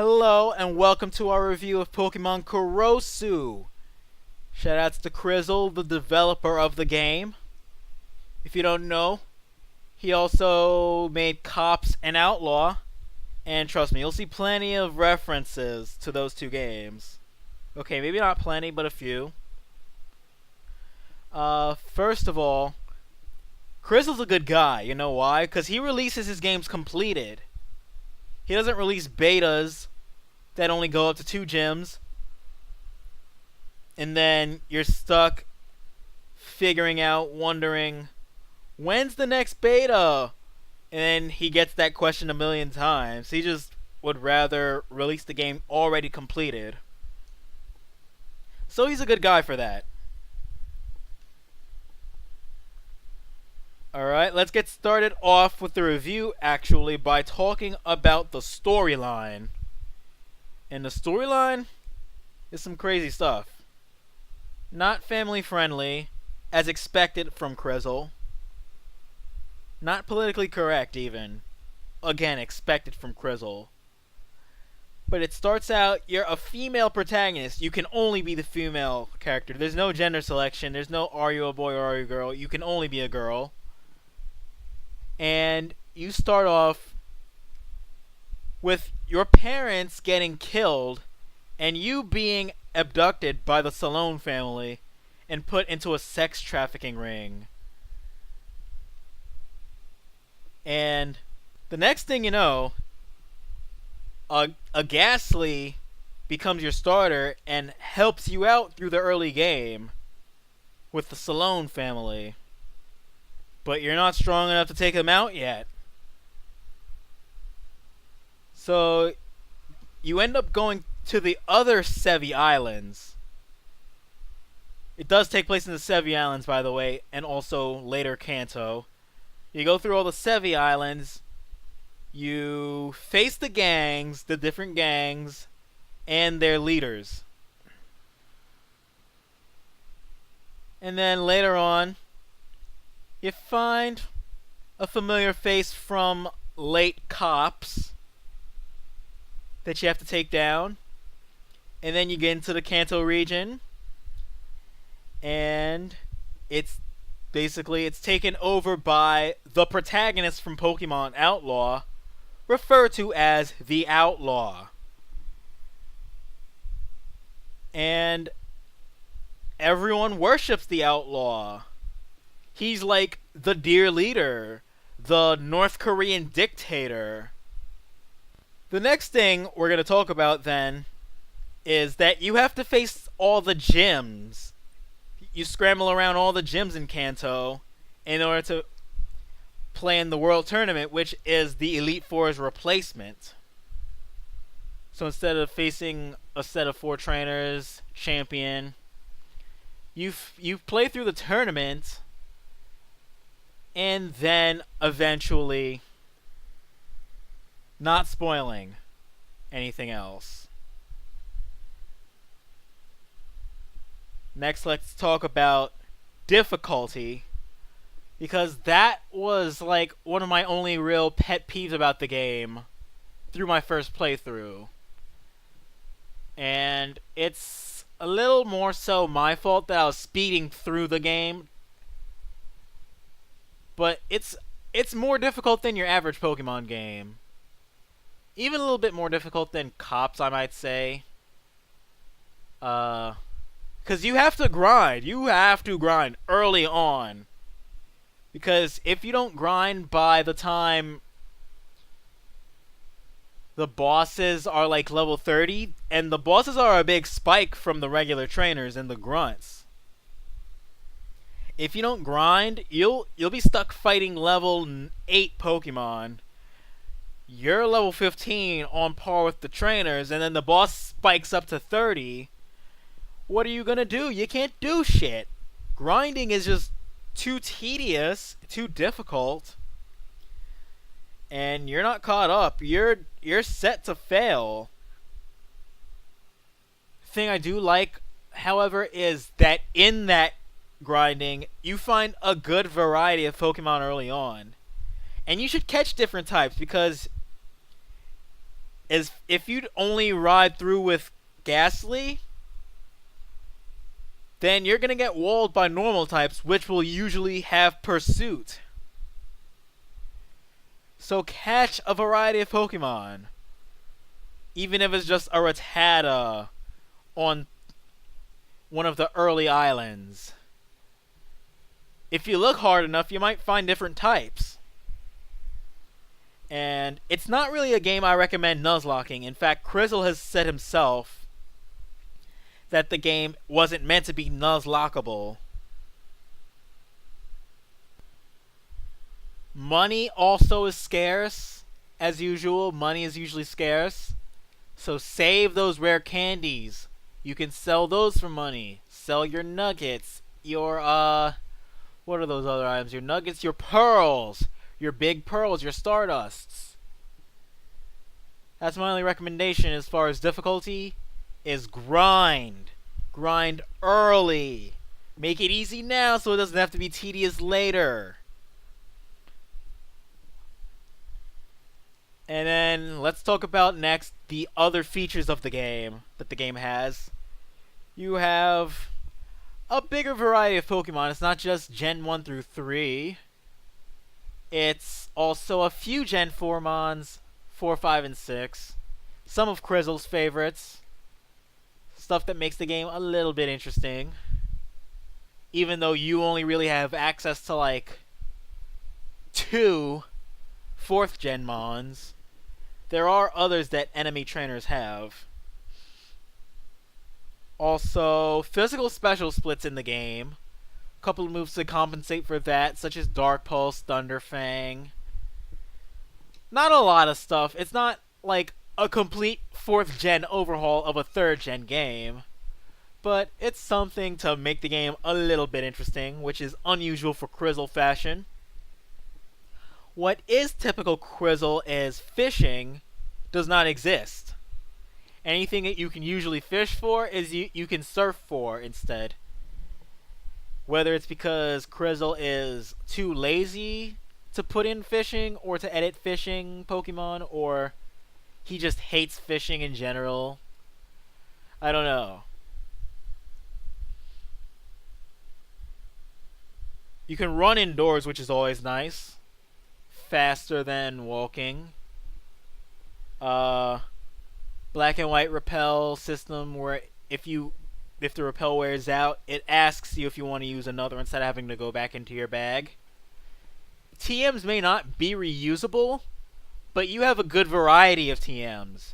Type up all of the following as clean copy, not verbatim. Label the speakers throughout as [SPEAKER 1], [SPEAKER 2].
[SPEAKER 1] Hello and welcome to our review of Pokemon Korosu. Shoutouts to Krizzle, the developer of the game. If you don't know, he also made CAWPS and Outlaw. And trust me, you'll see plenty of references to those two games. Okay, maybe not plenty, but a few. First of all, Krizzle's a good guy. You know why? Because he releases his games completed. He doesn't release betas that only go up to 2 gyms. And then you're stuck figuring out, wondering, when's the next beta? And then he gets that question a million times. He just would rather release the game already completed. So he's a good guy for that. Alright, let's get started off with the review actually by talking about the storyline. And the storyline is some crazy stuff. Not family friendly, as expected from Krizzle. Not politically correct even. Again, expected from Krizzle. But it starts out, you're a female protagonist. You can only be the female character. There's no gender selection. There's no are you a boy or are you a girl. You can only be a girl. And you start off with your parents getting killed and you being abducted by the Salone family and put into a sex trafficking ring. And the next thing you know, a Ghastly becomes your starter and helps you out through the early game with the Salone family. But you're not strong enough to take them out yet. So you end up going to the other Sevi Islands. It does take place in the Sevi Islands, by the way, and also later Kanto. You go through all the Sevi Islands. You face the gangs, the different gangs, and their leaders. And then later on, you find a familiar face from late CAWPS that you have to take down. And then you get into the Kanto region. And it's taken over by the protagonist from Pokemon Outlaw, referred to as the Outlaw. And everyone worships the Outlaw. He's like the dear leader, the North Korean dictator. The next thing we're going to talk about then is that you have to face all the gyms. You scramble around all the gyms in Kanto in order to play in the World Tournament, which is the Elite Four's replacement. So instead of facing a set of 4 trainers, champion, you play through the tournament and then eventually, not spoiling anything else. Next, let's talk about difficulty, because that was like one of my only real pet peeves about the game through my first playthrough. And it's a little more so my fault that I was speeding through the game. But it's more difficult than your average Pokemon game. Even a little bit more difficult than CAWPS, I might say. Because you have to grind. You have to grind early on. Because if you don't grind by the time the bosses are like level 30, and the bosses are a big spike from the regular trainers and the grunts. If you don't grind, you'll be stuck fighting level 8 Pokemon. You're level 15 on par with the trainers, and then the boss spikes up to 30. What are you gonna do? You can't do shit. Grinding is just too tedious, too difficult, and you're not caught up. You're set to fail. Thing I do like, however, is that in that grinding, you find a good variety of Pokemon early on. And you should catch different types, because is if you'd only ride through with Ghastly, then you're going to get walled by normal types, which will usually have Pursuit. So catch a variety of Pokemon. Even if it's just a Rattata on one of the early islands. If you look hard enough, you might find different types. And it's not really a game I recommend Nuzlocking. In fact, Krizzle has said himself that the game wasn't meant to be Nuzlockable. Money also is scarce. As usual, money is usually scarce. So save those rare candies. You can sell those for money. Sell your nuggets. Your, what are those other items? Your nuggets, your pearls. Your big pearls, your Stardusts. That's my only recommendation as far as difficulty is grind. Grind early. Make it easy now so it doesn't have to be tedious later. And then let's talk about next the other features of the game that the game has. You have a bigger variety of Pokemon. It's not just Gen 1 through 3. It's also a few Gen 4 Mons, 4, 5, and 6. Some of Krizzle's favorites. Stuff that makes the game a little bit interesting. Even though you only really have access to like 2 4th Gen Mons. There are others that enemy trainers have. Also, physical special splits in the game. A couple of moves to compensate for that, such as Dark Pulse, Thunder Fang. Not a lot of stuff. It's not like a complete 4th gen overhaul of a 3rd gen game. But it's something to make the game a little bit interesting, which is unusual for Krizzle fashion. What is typical Krizzle is fishing does not exist. Anything that you can usually fish for is you can surf for instead. Whether it's because Krizzle is too lazy to put in fishing or to edit fishing Pokemon, or he just hates fishing in general. I don't know. You can run indoors, which is always nice. Faster than walking. Black and white repel system where if the repel wears out, it asks you if you want to use another instead of having to go back into your bag. TMs may not be reusable, but you have a good variety of TMs.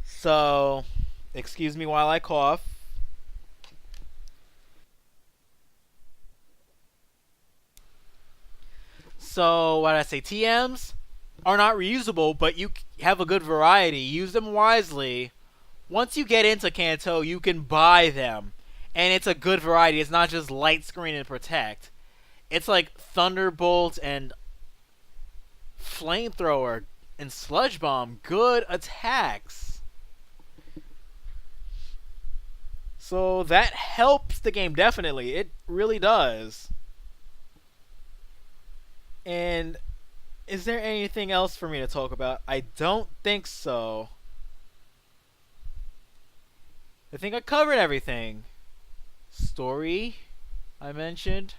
[SPEAKER 1] So, excuse me while I cough. So, what did I say? TMs are not reusable, but you have a good variety. Use them wisely. Once you get into Kanto, you can buy them. And it's a good variety. It's not just Light Screen and Protect. It's like Thunderbolt and Flamethrower and Sludge Bomb. Good attacks. So that helps the game, definitely. It really does. And is there anything else for me to talk about? I don't think so. I think I covered everything. Story, I mentioned.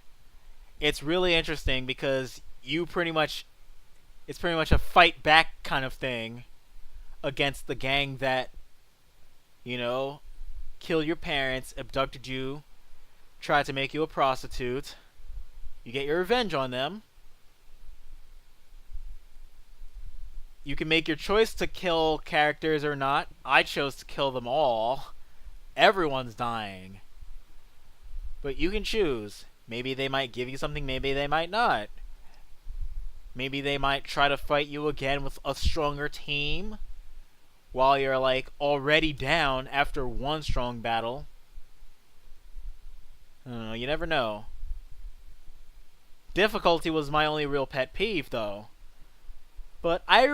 [SPEAKER 1] It's really interesting because it's pretty much a fight back kind of thing against the gang that, killed your parents, abducted you, tried to make you a prostitute. You get your revenge on them. You can make your choice to kill characters or not. I chose to kill them all. Everyone's dying. But you can choose. Maybe they might give you something, maybe they might not. Maybe they might try to fight you again with a stronger team while you're already down after one strong battle. I don't know, you never know. Difficulty was my only real pet peeve though. But I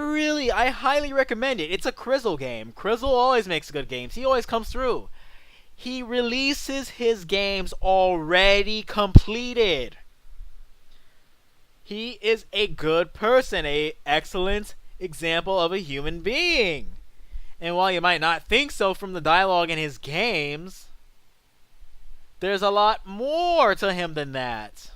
[SPEAKER 1] highly recommend it. It's a Krizzle game. Krizzle always makes good games. He always comes through. He releases his games already completed. He is a good person, an excellent example of a human being. And while you might not think so from the dialogue in his games, there's a lot more to him than that.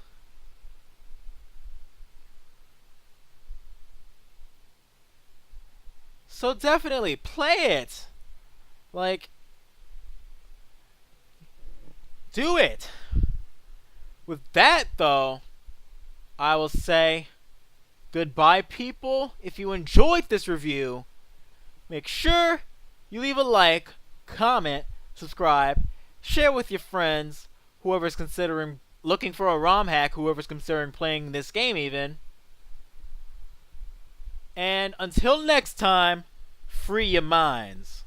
[SPEAKER 1] So definitely play it. Like, do it. With that, though, I will say goodbye, people. If you enjoyed this review, make sure you leave a like, comment, subscribe, share with your friends, whoever's considering looking for a ROM hack, whoever's considering playing this game even. And until next time, free your minds.